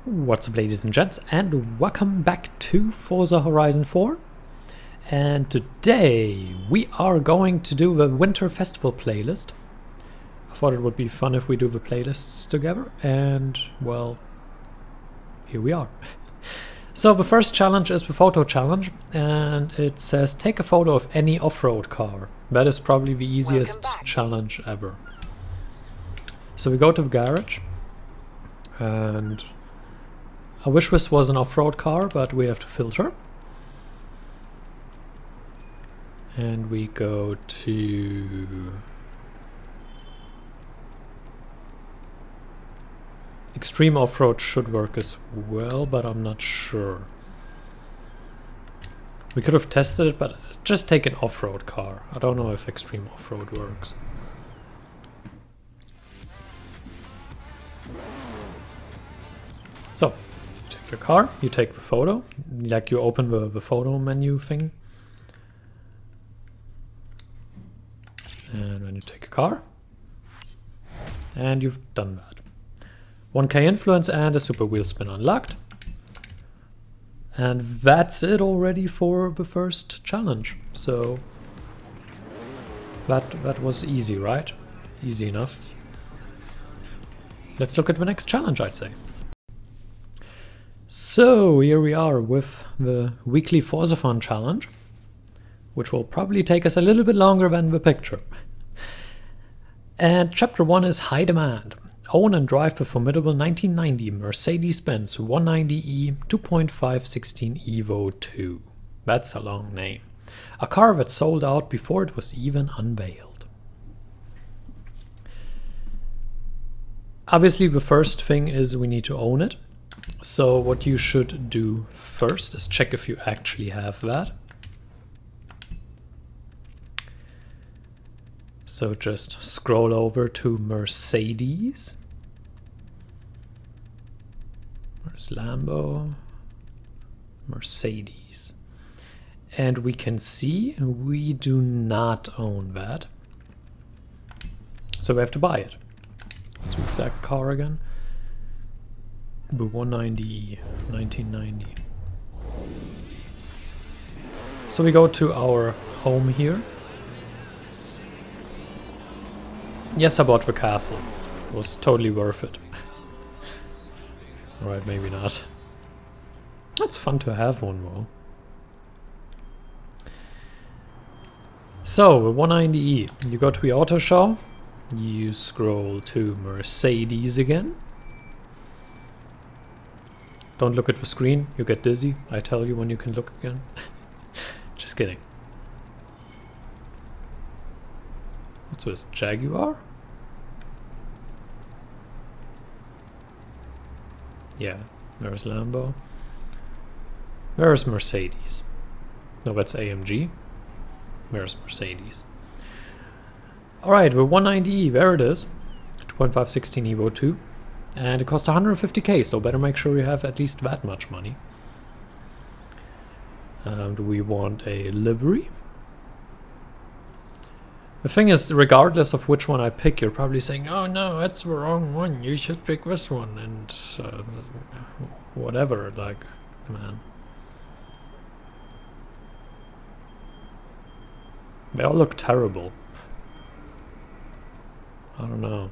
What's up, ladies and gents, and welcome back to Forza Horizon 4. And today we are going to do the Winter Festival playlist. I thought it would be fun if we do the playlists together, and well, here we are. So the first challenge is the photo challenge, and it says take a photo of any off-road car. That is probably the easiest challenge ever. So we go to the garage, and I wish this was an off-road car, but we have to filter. And we go to extreme off-road should work as well, but I'm not sure. We could have tested it, but just take an off-road car. I don't know if extreme off-road works. So, you take your car, you take the photo, like you open the photo menu thing. And then you take a car. And you've done that. 1K influence and a super wheel spin unlocked. And that's it already for the first challenge. So that was easy, right? Easy enough. Let's look at the next challenge, I'd say. So here we are with the weekly Forzathon challenge, which will probably take us a little bit longer than the picture. And chapter 1 is high demand. Own and drive the formidable 1990 Mercedes-Benz 190e 2.516 Evo 2. That's a long name. A car that sold out before it was even unveiled. Obviously the first thing is we need to own it. So what you should do first is check if you actually have that. So just scroll over to Mercedes. Where's Lambo? Mercedes. And we can see we do not own that. So we have to buy it. What's the exact car again? The 190e, 1990. So we go to our home here. Yes, I bought the castle. It was totally worth it. Alright, maybe not. It's fun to have one though. So, the 190e. You go to the auto show. You scroll to Mercedes again. Don't look at the screen, you get dizzy. I tell you when you can look again. Just kidding. What's this, Jaguar? Yeah, there's Lambo. Where's Mercedes? No, that's AMG. Where's Mercedes? Alright, the 190e, there it is. 2.516 Evo 2. And it costs 150k, so better make sure you have at least that much money. Do we want a livery? The thing is, regardless of which one I pick, you're probably saying, oh no, that's the wrong one, you should pick this one, and whatever, like, man. They all look terrible. I don't know.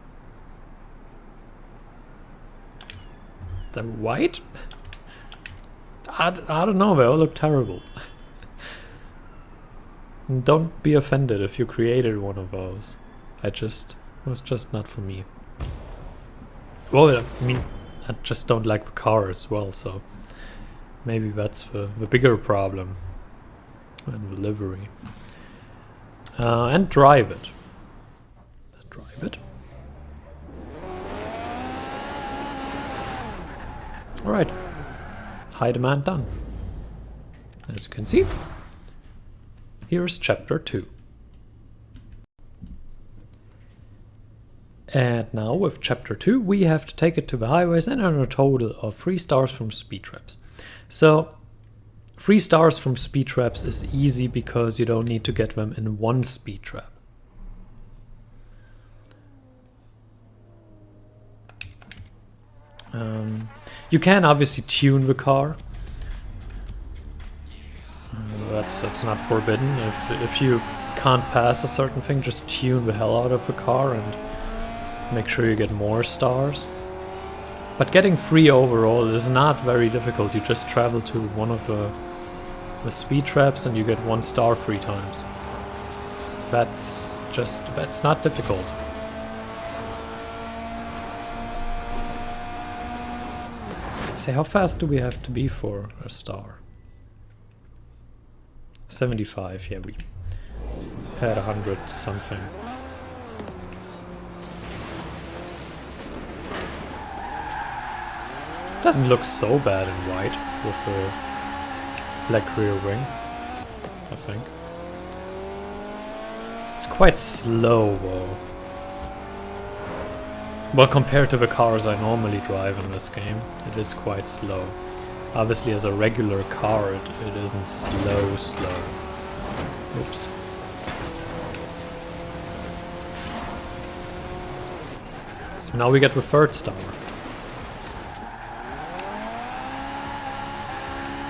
They're white? I don't know, they all look terrible. Don't be offended if you created one of those. It was just not for me. Well, I mean, I just don't like the car as well, so maybe that's the bigger problem than the livery. And drive it. Drive it. Alright, high demand done. As you can see, here's chapter 2. And now with chapter 2 we have to take it to the highways and earn a total of 3 stars from speed traps. So 3 stars from speed traps is easy because you don't need to get them in one speed trap. You can obviously tune the car. That's not forbidden. If you can't pass a certain thing, just tune the hell out of the car and make sure you get more stars. But getting 3 overall is not very difficult. You just travel to one of the speed traps and you get 1 star 3 times. That's not difficult. Say, how fast do we have to be for a star? 75, yeah, we had 100 something. Doesn't look so bad in white with the black rear wing, I think. It's quite slow though. Well, compared to the cars I normally drive in this game, it is quite slow. Obviously as a regular car it isn't slow. Oops. Now we get the 3rd star.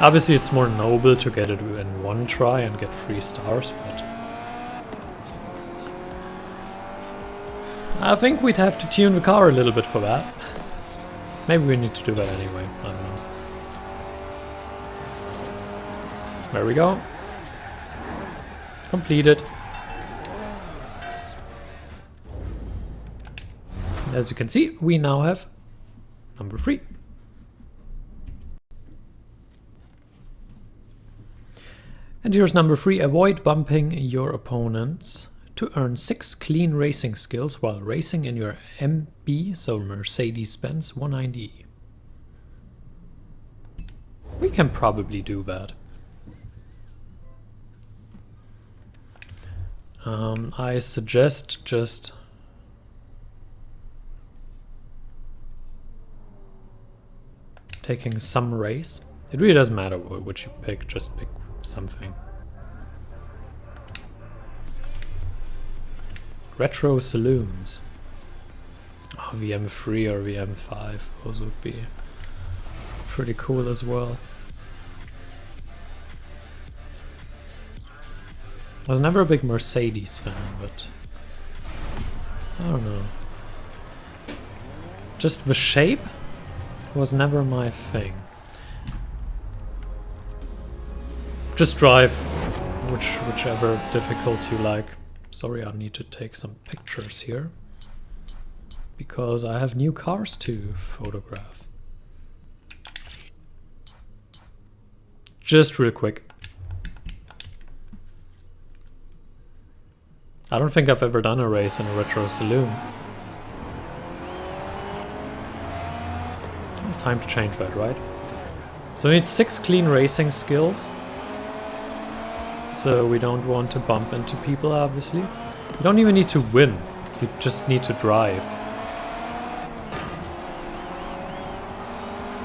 Obviously it's more noble to get it in 1 try and get 3 stars, but I think we'd have to tune the car a little bit for that. Maybe we need to do that anyway, I don't know. There we go. Completed. As you can see, we now have number 3. And here's number 3. Avoid bumping your opponents to earn 6 clean racing skills while racing in your MB, so Mercedes-Benz 190E. We can probably do that. I suggest just taking some race. It really doesn't matter which you pick, just pick something. Retro saloons. Oh, VM3 or VM5, those would be pretty cool as well. I was never a big Mercedes fan, but I don't know. Just the shape was never my thing. Just drive whichever difficult you like. Sorry, I need to take some pictures here because I have new cars to photograph. Just real quick. I don't think I've ever done a race in a retro saloon. Time to change that, right? So we need 6 clean racing skills. So we don't want to bump into people, obviously. You don't even need to win. You just need to drive.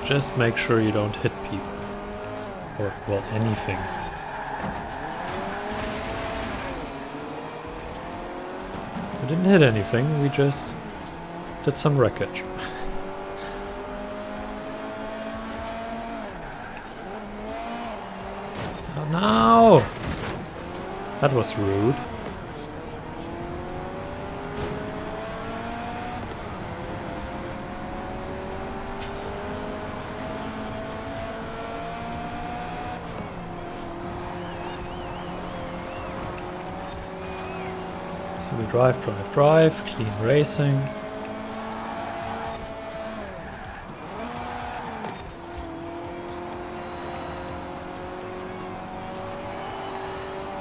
Just make sure you don't hit people. Or, well, anything. We didn't hit anything, we just did some wreckage. Oh no! That was rude. So we drive, clean racing.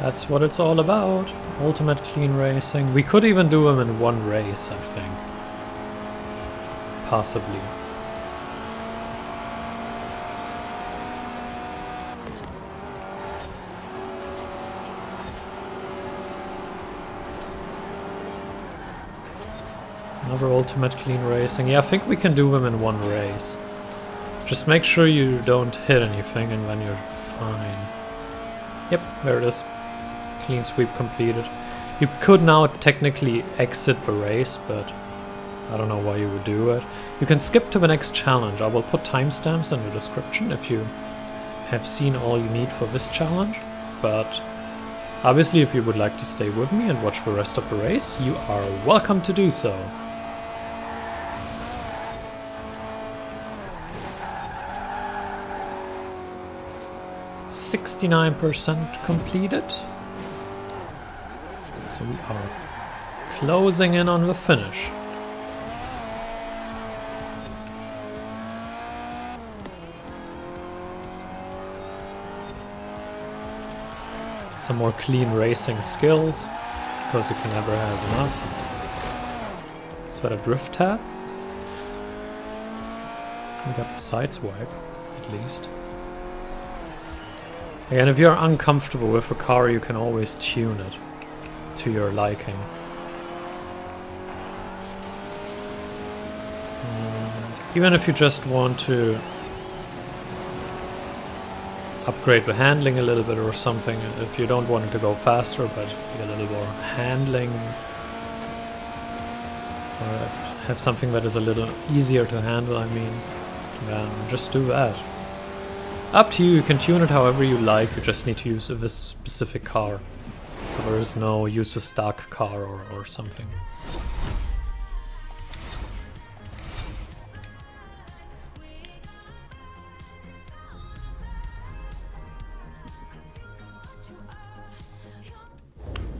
That's what it's all about. Ultimate clean racing. We could even do them in 1 race, I think. Possibly. Another ultimate clean racing. Yeah, I think we can do them in 1 race. Just make sure you don't hit anything and then you're fine. Yep, there it is. Clean sweep completed. You could now technically exit the race, but I don't know why you would do it. You can skip to the next challenge. I will put timestamps in the description if you have seen all you need for this challenge. But obviously, if you would like to stay with me and watch the rest of the race, you are welcome to do so. %69% completed. So we are closing in on the finish. Some more clean racing skills, because you can never have enough. Is that a drift tab? We got the side swipe, at least. Again, if you're uncomfortable with a car, you can always tune it to your liking. And even if you just want to upgrade the handling a little bit or something, if you don't want it to go faster but be a little more handling, or have something that is a little easier to handle, I mean, then just do that. Up to you, you can tune it however you like, you just need to use this specific car. So there is no use a stock car or something.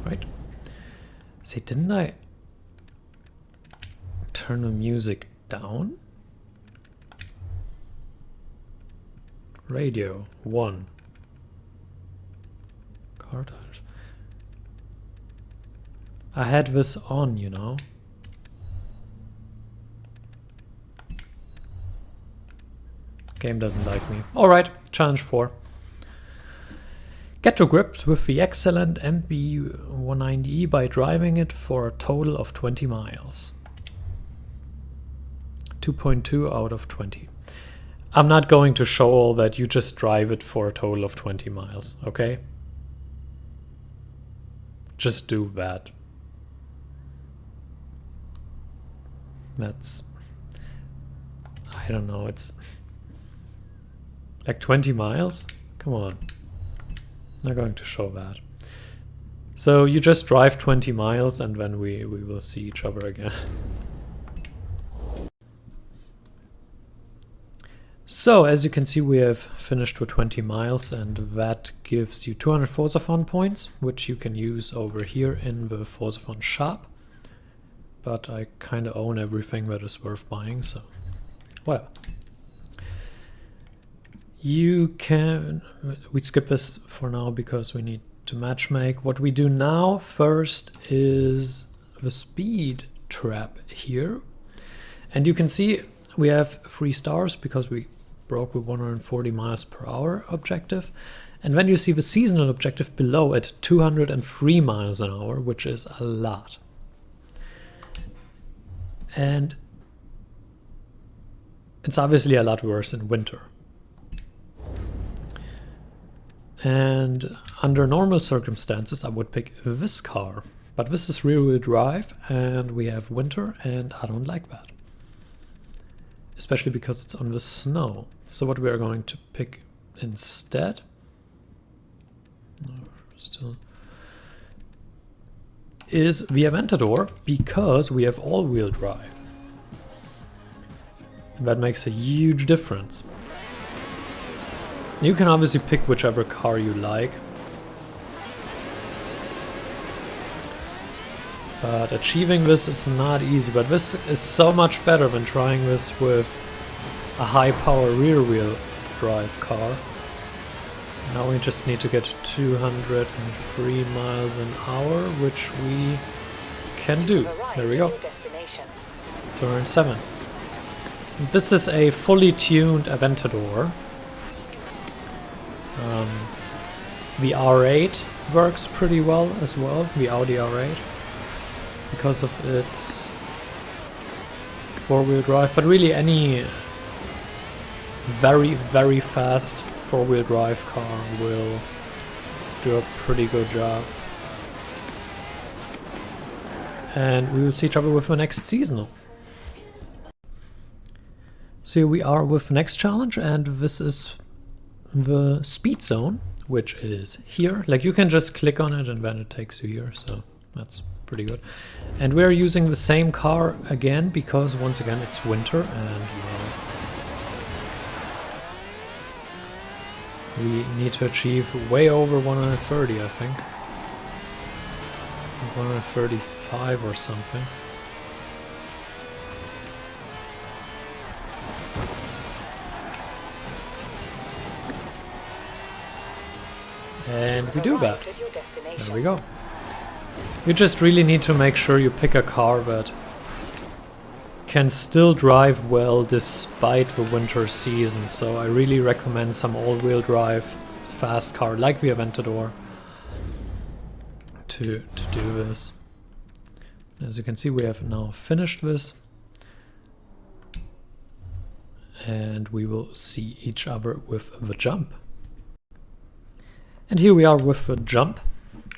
Right. See, didn't I turn the music down? Radio 1. Car tires. I had this on, you know. Game doesn't like me. Alright, challenge 4. Get to grips with the excellent MB190E by driving it for a total of 20 miles. 2.2 out of 20. I'm not going to show all that, you just drive it for a total of 20 miles, okay? Just do that. That's... I don't know, it's... like 20 miles? Come on. I'm not going to show that. So you just drive 20 miles and then we will see each other again. So as you can see, we have finished with 20 miles and that gives you 200 Forzathon points, which you can use over here in the Forzathon shop. But I kind of own everything that is worth buying, so whatever. You can... we skip this for now because we need to matchmake. What we do now first is the speed trap here. And you can see we have 3 stars because we broke with 140 miles per hour objective. And then you see the seasonal objective below at 203 miles an hour, which is a lot. And it's obviously a lot worse in winter. And under normal circumstances, I would pick this car. But this is rear-wheel drive, and we have winter, and I don't like that. Especially because it's on the snow. So what we are going to pick instead... is the Aventador, because we have all-wheel drive. And that makes a huge difference. You can obviously pick whichever car you like. But achieving this is not easy, but this is so much better than trying this with a high-power rear-wheel drive car. Now we just need to get 203 miles an hour, which we can do. There we go. 207. This is a fully tuned Aventador. The R8 works pretty well as well, the Audi R8, because of its four-wheel drive, but really any very, very fast four-wheel drive car will do a pretty good job. And we will see each other with the next seasonal. So here we are with the next challenge, and this is the speed zone, which is here. Like, you can just click on it and then it takes you here, so that's pretty good. And we're using the same car again because once again it's winter and we need to achieve way over 130, I think. 135 or something. And we do that. There we go. You just really need to make sure you pick a car that can still drive well despite the winter season. So I really recommend some all-wheel drive fast car like the Aventador to do this. As you can see, we have now finished this. And we will see each other with the jump. And here we are with the jump,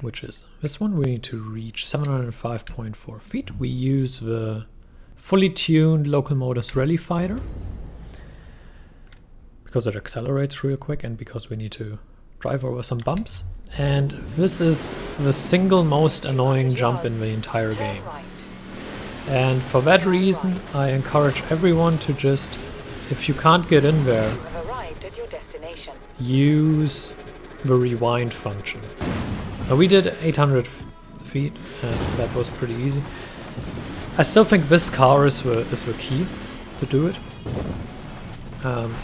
which is this one. We need to reach 705.4 feet. We use the fully tuned Local Motors Rally Fighter because it accelerates real quick and because we need to drive over some bumps. And this is the single most annoying jump in the entire game. And for that reason, I encourage everyone to just, if you can't get in there, use the rewind function. Now we did 800 feet and that was pretty easy. I still think this car is the key to do it.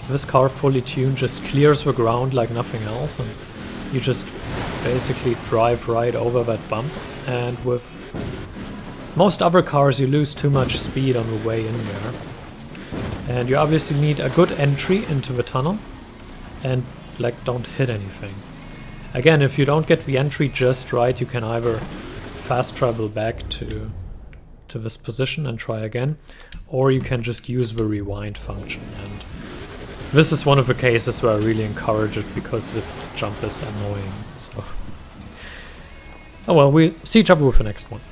This car fully tuned just clears the ground like nothing else, and you just basically drive right over that bump. And with most other cars you lose too much speed on the way in there. And you obviously need a good entry into the tunnel and like don't hit anything. Again, if you don't get the entry just right, you can either fast travel back to this position and try again, or you can just use the rewind function. And this is one of the cases where I really encourage it because this jump is annoying. So, oh well, we'll see each other with the next one.